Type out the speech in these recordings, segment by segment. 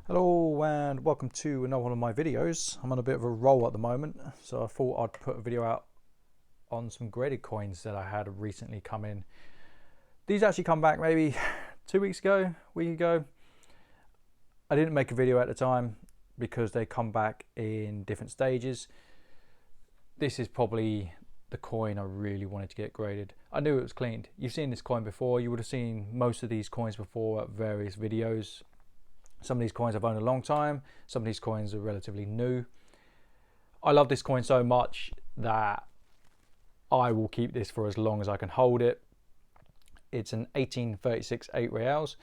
Hello and welcome to another one of my videos. I'm on a bit of a roll at the moment, so I thought I'd put a video out on some graded coins that I had recently come in. These actually come back maybe 2 weeks ago, week ago. I didn't make a video at the time because they come back in different stages. This is probably the coin I really wanted to get graded. I knew it was cleaned. You've seen this coin before. You would have seen most of these coins before at various videos. Some of these coins I've owned a long time. Some of these coins are relatively new. I love this coin so much that I will keep this for as long as I can hold it. It's an 1836 8 reals.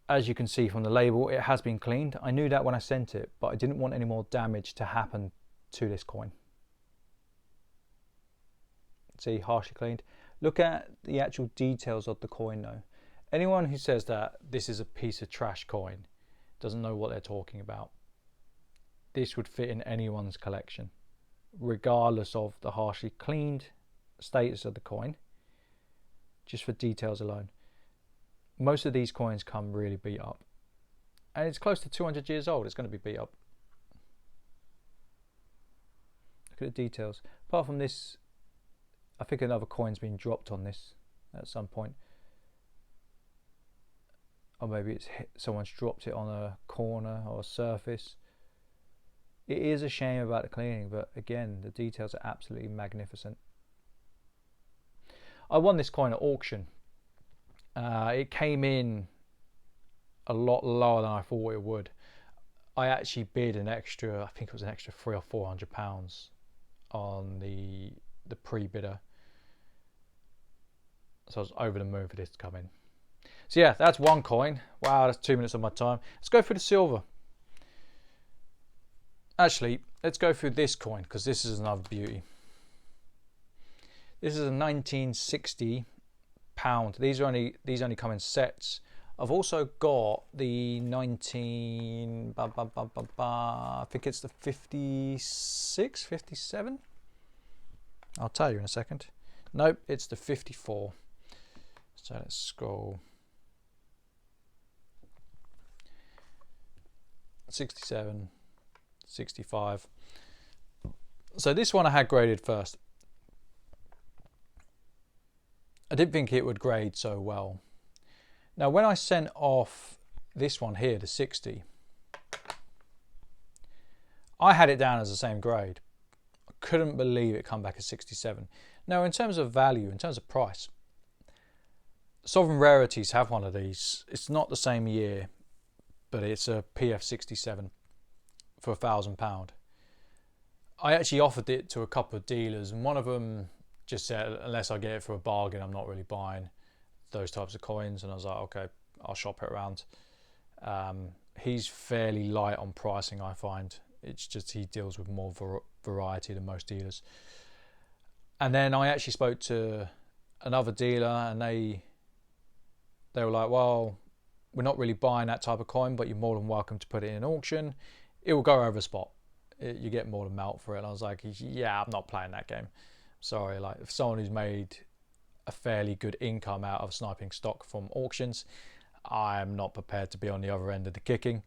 As you can see from the label, it has been cleaned. I knew that when I sent it, but I didn't want any more damage to happen to this coin. See, harshly cleaned. Look at the actual details of the coin though. Anyone who says that this is a piece of trash coin doesn't know what they're talking about. This would fit in anyone's collection, regardless of the harshly cleaned status of the coin, just for details alone. Most of these coins come really beat up. And it's close to 200 years old, it's going to be beat up. Look at the details. Apart from this, I think another coin's been dropped on this at some point. Or maybe it's someone's dropped it on a corner or a surface. It is a shame about the cleaning, but again, the details are absolutely magnificent. I won this coin at auction. It came in a lot lower than I thought it would. I actually bid an extra, I think it was an extra £300 or £400 on the pre-bidder. So I was over the moon for this to come in. So yeah, that's one coin. Wow, that's 2 minutes of my time. Let's go through the silver. Actually, let's go through this coin because this is another beauty. This is a 1960 pound. These only come in sets. I've also got the I think it's the 56, 57. I'll tell you in a second. Nope, it's the 54. So let's scroll. 67, 65. So this one I had graded first. I didn't think it would grade so well. Now when I sent off this one here, the 60, I had it down as the same grade. I couldn't believe it come back as 67. Now in terms of value, in terms of price, Sovereign Rarities have one of these. It's not the same year, but it's a PF67 for £1,000. I actually offered it to a couple of dealers, and one of them just said, unless I get it for a bargain, I'm not really buying those types of coins. And I was like, okay, I'll shop it around. He's fairly light on pricing, I find. It's just he deals with more variety than most dealers. And then I actually spoke to another dealer, and they were like, well, we're not really buying that type of coin, but you're more than welcome to put it in an auction. It will go over spot. You get more than melt for it. And I was like, yeah, I'm not playing that game. Sorry, like if someone who's made a fairly good income out of sniping stock from auctions, I'm not prepared to be on the other end of the kicking.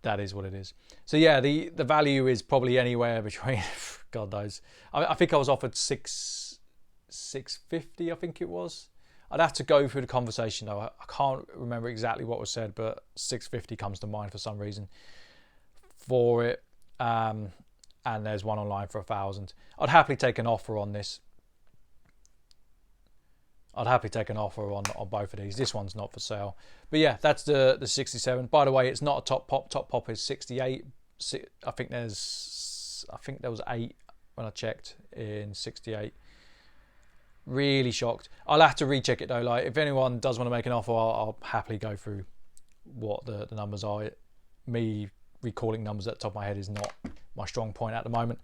That is what it is. So yeah, the value is probably anywhere between, God knows. I think I was offered 650, I think it was. I'd have to go through the conversation though. I can't remember exactly what was said, but 650 comes to mind for some reason for it. And there's one online for 1,000. I'd happily take an offer on this. I'd happily take an offer on both of these. This one's not for sale. But yeah, that's the 67. By the way, it's not a top pop. Top pop is 68. I think there was 8 when I checked in 68. Really shocked. I'll have to recheck it though. Like if anyone does want to make an offer, I'll happily go through what the numbers are. Me recalling numbers at the top of my head is not my strong point at the moment.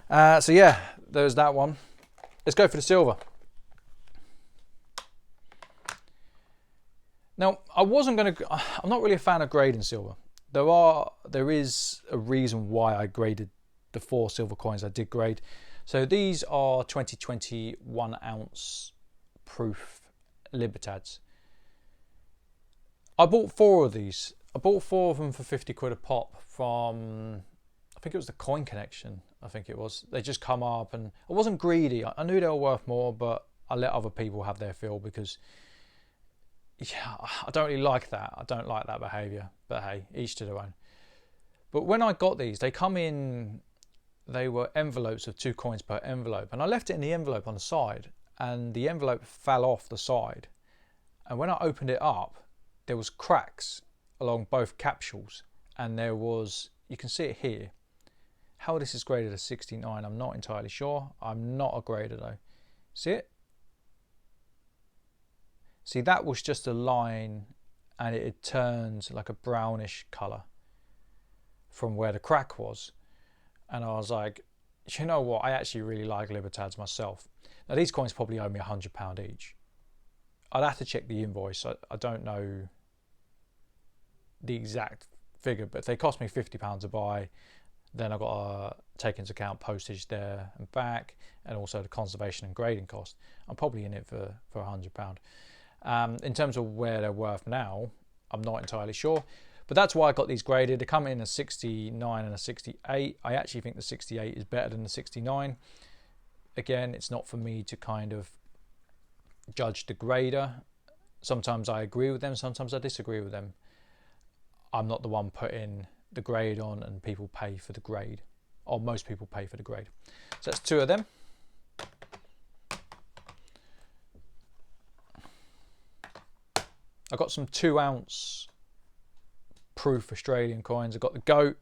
So yeah, there's that one. Let's go for the silver. Now I'm not really a fan of grading silver. There is a reason why I graded the 4 silver coins I did grade. So these are 2020 1 ounce proof Libertads. I bought 4 of these. I bought 4 of them for 50 quid a pop from, I think it was the Coin Connection. I think it was. They just come up, and I wasn't greedy. I knew they were worth more, but I let other people have their fill because, yeah, I don't really like that. I don't like that behaviour. But hey, each to their own. But when I got these, they come in, they were envelopes of 2 coins per envelope. And I left it in the envelope on the side, and the envelope fell off the side. And when I opened it up, there was cracks along both capsules. And there was, you can see it here. How this is graded as 69, I'm not entirely sure. I'm not a grader though. See it? See, that was just a line, and it had turned like a brownish colour from where the crack was. And I was like, you know what, I actually really like Libertads myself. Now these coins probably owe me £100 each. I'd have to check the invoice. I don't know the exact figure, but if they cost me £50 to buy, then I've got to take into account postage there and back, and also the conservation and grading cost. I'm probably in it for £100. In terms of where they're worth now, I'm not entirely sure. But that's why I got these graded. They come in a 69 and a 68. I actually think the 68 is better than the 69. Again, it's not for me to kind of judge the grader. Sometimes I agree with them, sometimes I disagree with them. I'm not the one putting the grade on, and people pay for the grade, or most people pay for the grade. So that's 2 of them. I got some 2 ounce proof Australian coins. I've got the goat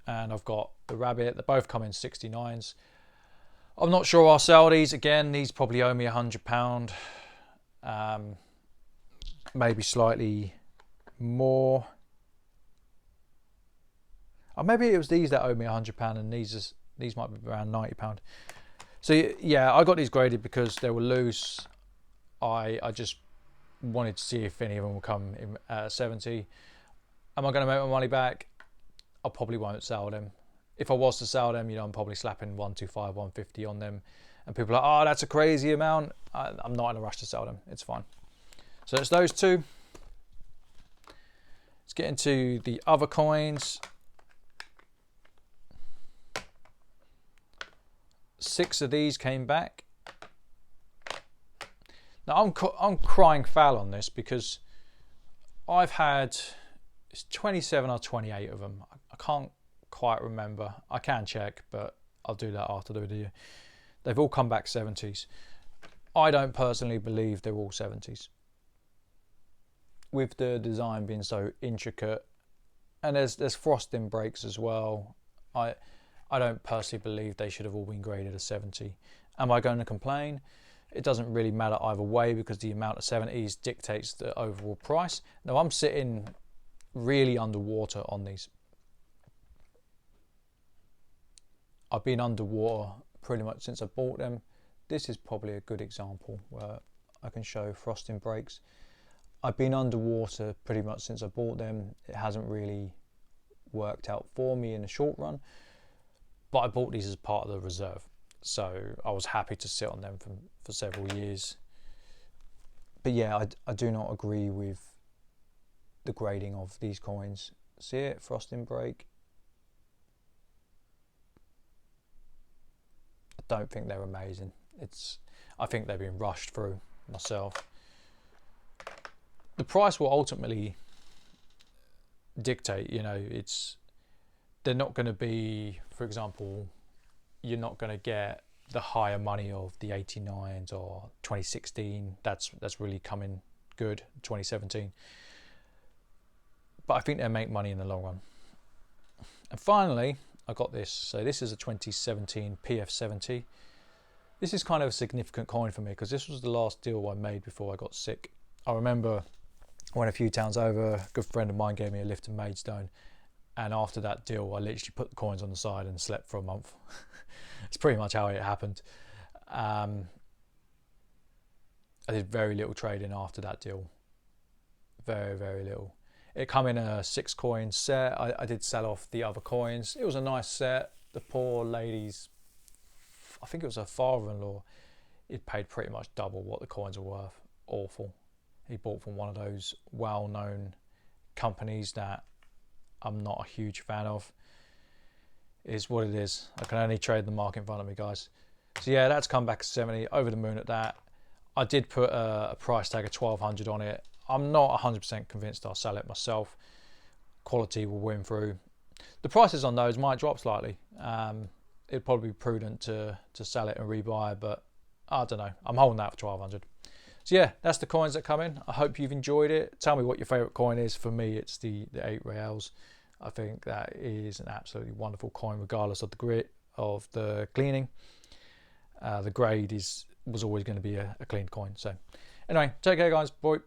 and I've got the rabbit. They both come in 69s. I'm not sure I'll sell these. Again, these probably owe me £100. Maybe slightly more. Or maybe it was these that owed me £100, and these might be around £90. So yeah, I got these graded because they were loose. I just wanted to see if any of them will come in at 70. Am I going to make my money back? I probably won't sell them. If I was to sell them, you know, I'm probably slapping 125, 150 on them. And people are like, oh, that's a crazy amount. I'm not in a rush to sell them. It's fine. So it's those 2. Let's get into the other coins. 6 of these came back. Now I'm crying foul on this because I've had, it's 27 or 28 of them. I can't quite remember. I can check, but I'll do that after the video. They've all come back 70s. I don't personally believe they're all 70s. With the design being so intricate, and there's frosting breaks as well. I don't personally believe they should have all been graded as 70. Am I going to complain? It doesn't really matter either way because the amount of 70s dictates the overall price. Now I'm sitting really underwater on these. I've been underwater pretty much since I bought them. This is probably a good example where I can show frosting breaks. I've been underwater pretty much since I bought them. It hasn't really worked out for me in the short run. But I bought these as part of the reserve, so I was happy to sit on them for several years. But yeah, I do not agree with the grading of these coins. See it? Frosting break. I don't think they're amazing. I think they've been rushed through myself. The price will ultimately dictate, you know, they're not going to be, for example, you're not going to get the higher money of the 89s or 2016. That's really coming good, 2017. But I think they'll make money in the long run. And finally, I got this. So this is a 2017 PF70. This is kind of a significant coin for me because this was the last deal I made before I got sick. I remember I went a few towns over, a good friend of mine gave me a lift to Maidstone. And after that deal, I literally put the coins on the side and slept for a month. It's pretty much how it happened. I did very little trading after that deal. Very, very little. It come in a 6 coin set. I did sell off the other coins. It was a nice set. The poor lady's, I think it was her father-in-law, he'd paid pretty much double what the coins were worth. Awful. He bought from one of those well-known companies that I'm not a huge fan of. Is what it is. I can only trade the market in front of me, guys. So yeah, that's come back to 70. Over the moon at that. I did put a price tag of 1200 on it. I'm not 100% convinced I'll sell it myself. Quality will win through. The prices on those might drop slightly. It'd probably be prudent to sell it and rebuy, but I don't know. I'm holding that for 1200. So yeah, that's the coins that come in. I hope you've enjoyed it. Tell me what your favourite coin is. For me, it's the 8 reals. I think that is an absolutely wonderful coin, regardless of the grit of the cleaning. The grade was always going to be a clean coin. So anyway, take care, guys. Bye.